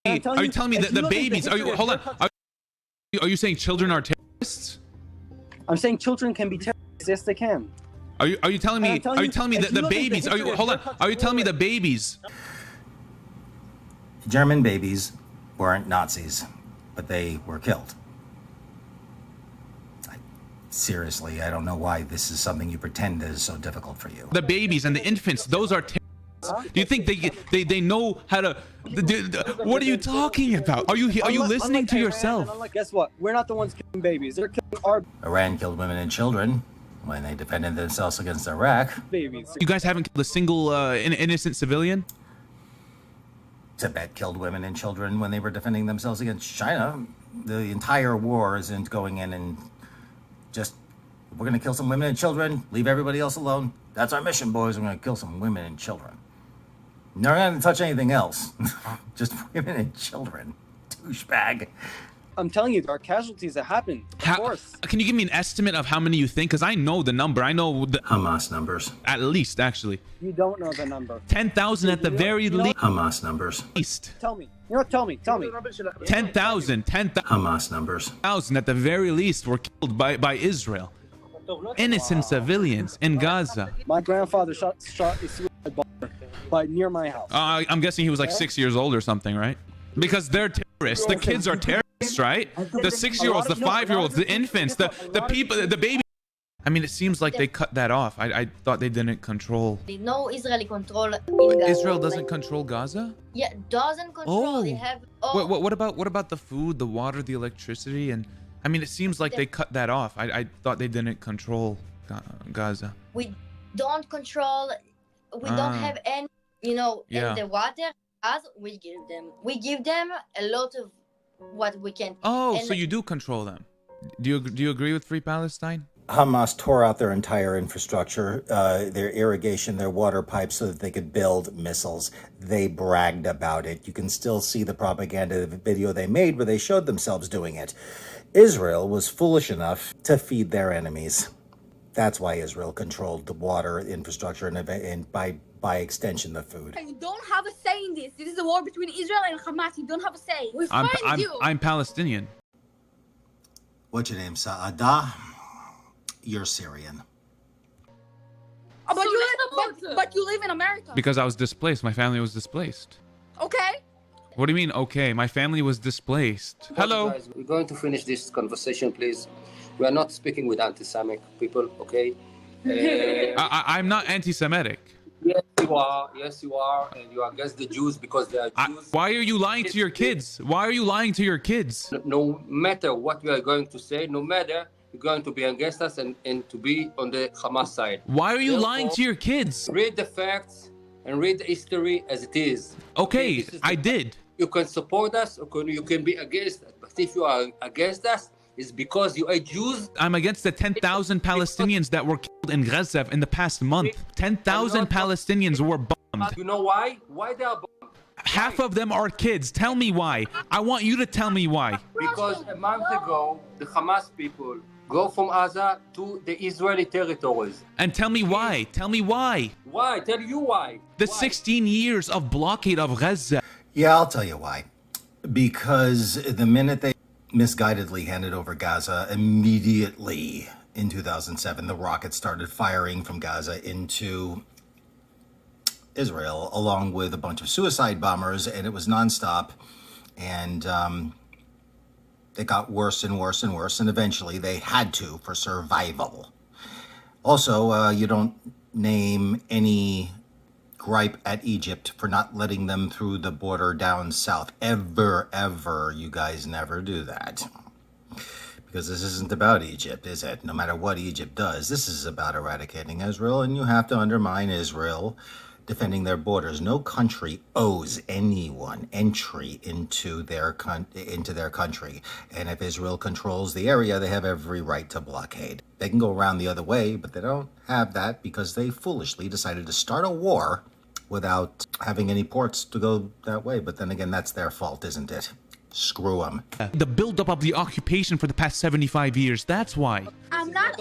Are you telling me that the babies? Hold on. Are you saying children are terrorists? I'm saying children can be terrorists. Yes, they can. Are you telling me? Are you telling me that the babies? Hold on. Are you telling me the babies? German babies weren't Nazis, but they were killed. Seriously, I don't know why this is something you pretend is so difficult for you. The babies and the infants, those are terrorists. Do you think they know how to? What are you talking about? Are you listening to yourself? Guess what? We're not the ones killing babies. They're killing our Iran killed women and children when they defended themselves against Iraq. babies. You guys haven't killed a single innocent civilian? Tibet killed women and children when they were defending themselves against China. The entire war isn't going in and just, we're going to kill some women and children, leave everybody else alone. That's our mission, boys. We're going to kill some women and children. Not going to touch anything else. Just women and children. Douchebag. I'm telling you, there are casualties that happen. Of course. Can you give me an estimate of how many you think? Because I know the number. I know the Hamas numbers. at least, actually. You don't know the number. 10,000 at the very Hamas numbers. least. Tell me. You know what? Tell me. 10,000 Hamas numbers. at the very least were killed by Israel. Innocent civilians in Gaza. My grandfather shot a suicide bomber near my house. I'm guessing he was like 6 years old or something, right? Because they're terrorists. The kids are terrorists, right? The 6-year-olds, the 5-year-olds, the infants, the people, the babies. I mean, it seems like they cut that off. I thought they didn't control. No Israeli control in Gaza. Israel doesn't control Gaza? Yeah, doesn't control. Oh. They have. What about the food, the water, the electricity, and I mean, it seems like they cut that off. I thought they didn't control Gaza. We don't control. We don't have any. And the water, as we give them a lot of what we can. Oh, and so you do control them. Do you agree with Free Palestine? Hamas tore out their entire infrastructure, their irrigation, their water pipes, so that they could build missiles. They bragged about it. You can still see the propaganda video they made where they showed themselves doing it. Israel was foolish enough to feed their enemies. That's why Israel controlled the water infrastructure and by extension the food. You don't have a say in this. This is a war between Israel and Hamas. You don't have a say. We find you. I'm Palestinian. What's your name, Saadah? You're Syrian. But you live in America. Because I was displaced. My family was displaced. Okay. What do you mean, okay? My family was displaced. Hello? Guys, we're going to finish this conversation, please. We are not speaking with anti-Semitic people, okay? I'm not anti-Semitic. Yes, you are. Yes, you are. And you are against the Jews because they are Jews. Why are you lying to your kids? Why are you lying to your kids? No matter what we are going to say, no matter, you're going to be against us and to be on the Hamas side. Why are you Therefore, lying to your kids? Read the facts and read the history as it is. Okay, I did. You can support us or you can be against us. But if you are against us, it's because you are Jews. I'm against the 10,000 Palestinians that were killed in Gaza in the past month. 10,000 Palestinians were bombed. You know why? Why they are bombed? Half of them are kids. Tell me why. I want you to tell me why. Because a month ago, the Hamas people go from Gaza to the Israeli territories. And tell me why. Tell me why. Why? Tell you why. The Why? 16 years of blockade of Gaza. Yeah, I'll tell you why. Because the minute they misguidedly handed over Gaza, immediately in 2007, the rockets started firing from Gaza into Israel, along with a bunch of suicide bombers, and it was nonstop. And it got worse and worse and worse, and eventually they had to for survival. Also, you don't name any gripe at Egypt for not letting them through the border down south. Ever. You guys never do that. Because this isn't about Egypt, is it? No matter what Egypt does, this is about eradicating Israel, and you have to undermine Israel defending their borders. No country owes anyone entry into their country. And if Israel controls the area, they have every right to blockade. They can go around the other way, but they don't have that because they foolishly decided to start a war without having any ports to go that way. But then again, that's their fault, isn't it? Screw them. The buildup of the occupation for the past 75 years. That's why. I'm not.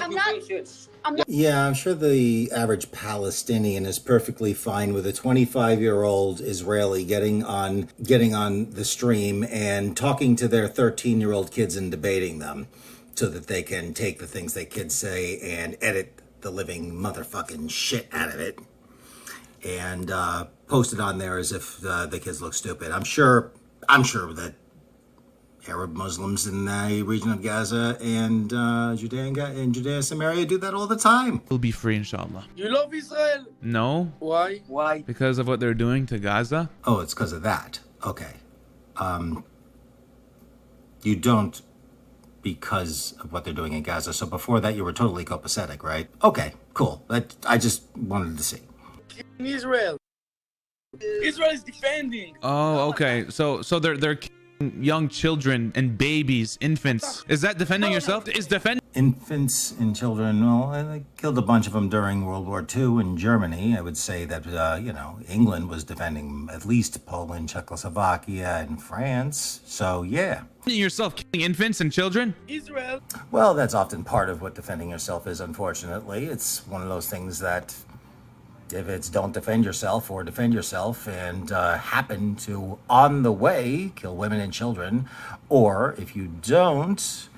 I'm not. Yeah, I'm sure the average Palestinian is perfectly fine with a 25-year-old Israeli getting on the stream and talking to their 13-year-old kids and debating them so that they can take the things that kids say and edit the living motherfucking shit out of it and post it on there as if the kids look stupid. I'm sure that Arab Muslims in the region of Gaza and Judea and Samaria do that all the time. We'll be free, inshallah. You love Israel? No. Why? Why? Because of what they're doing to Gaza? Oh, it's because of that. Okay. You don't because of what they're doing in Gaza. So before that, you were totally copacetic, right? Okay, cool. I just wanted to see. In Israel. Israel is defending. Oh, okay. So they're killing young children and babies, infants. Is that defending yourself? Is defending Infants and children, well, they killed a bunch of them during World War II in Germany. I would say that, England was defending at least Poland, Czechoslovakia, and France. So, yeah. yourself killing infants and children? Israel. Well, that's often part of what defending yourself is, unfortunately. It's one of those things that if it's don't defend yourself or defend yourself and happen to, on the way, kill women and children, or if you don't,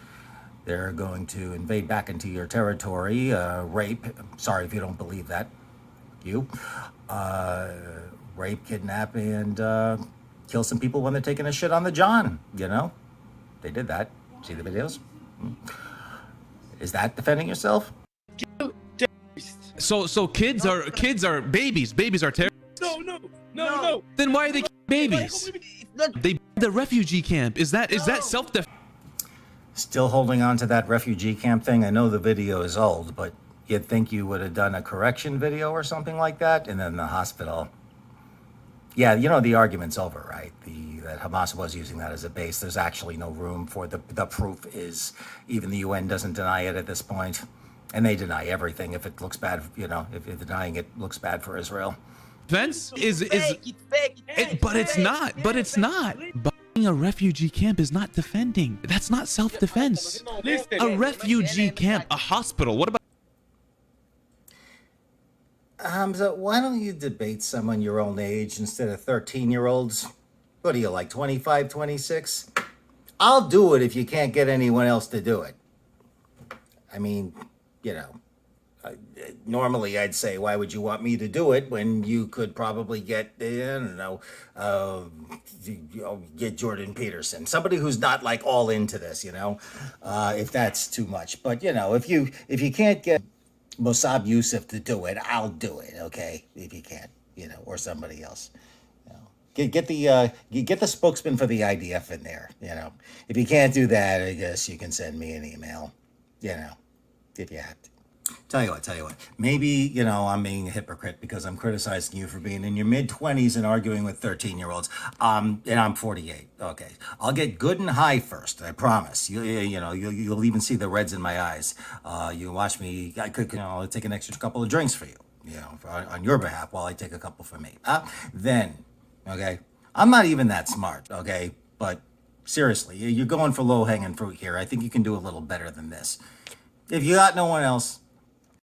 they're going to invade back into your territory, rape. Sorry if you don't believe that. Rape, kidnap, and kill some people when they're taking a shit on the john, They did that. See the videos? Is that defending yourself? So kids are babies. Babies are terrorists. No. Then why are they killing babies? They the refugee camp. Is that self-defense? Still holding on to that refugee camp thing? I know the video is old, but you'd think you would have done a correction video or something like that, and then the hospital. Yeah, the argument's over, right? That Hamas was using that as a base. There's actually no room for the proof is even the UN doesn't deny it at this point. And they deny everything if it looks bad, if denying it looks bad for Israel. Defense is It's fake. but it's not. But it's not. Buying a refugee camp is not defending. That's not self-defense. Listen. A refugee camp, a hospital. What about Hamza, why don't you debate someone your own age instead of 13-year-olds? What are you, like 25, 26? I'll do it if you can't get anyone else to do it. I mean, normally I'd say, why would you want me to do it when you could probably get, get Jordan Peterson, somebody who's not like all into this, if that's too much. But, if you can't get Mossab Youssef to do it, I'll do it, okay? If you can, or somebody else. Get the spokesman for the IDF in there, If you can't do that, I guess you can send me an email, if you have to. Tell you what, maybe, I'm being a hypocrite because I'm criticizing you for being in your mid-20s and arguing with 13-year-olds. And I'm 48. Okay. I'll get good and high first, I promise. You'll even see the reds in my eyes. You watch me, I could, I'll take an extra couple of drinks for you, on your behalf while I take a couple for me. Then, okay, I'm not even that smart, okay? But seriously, you're going for low-hanging fruit here. I think you can do a little better than this. If you got no one else,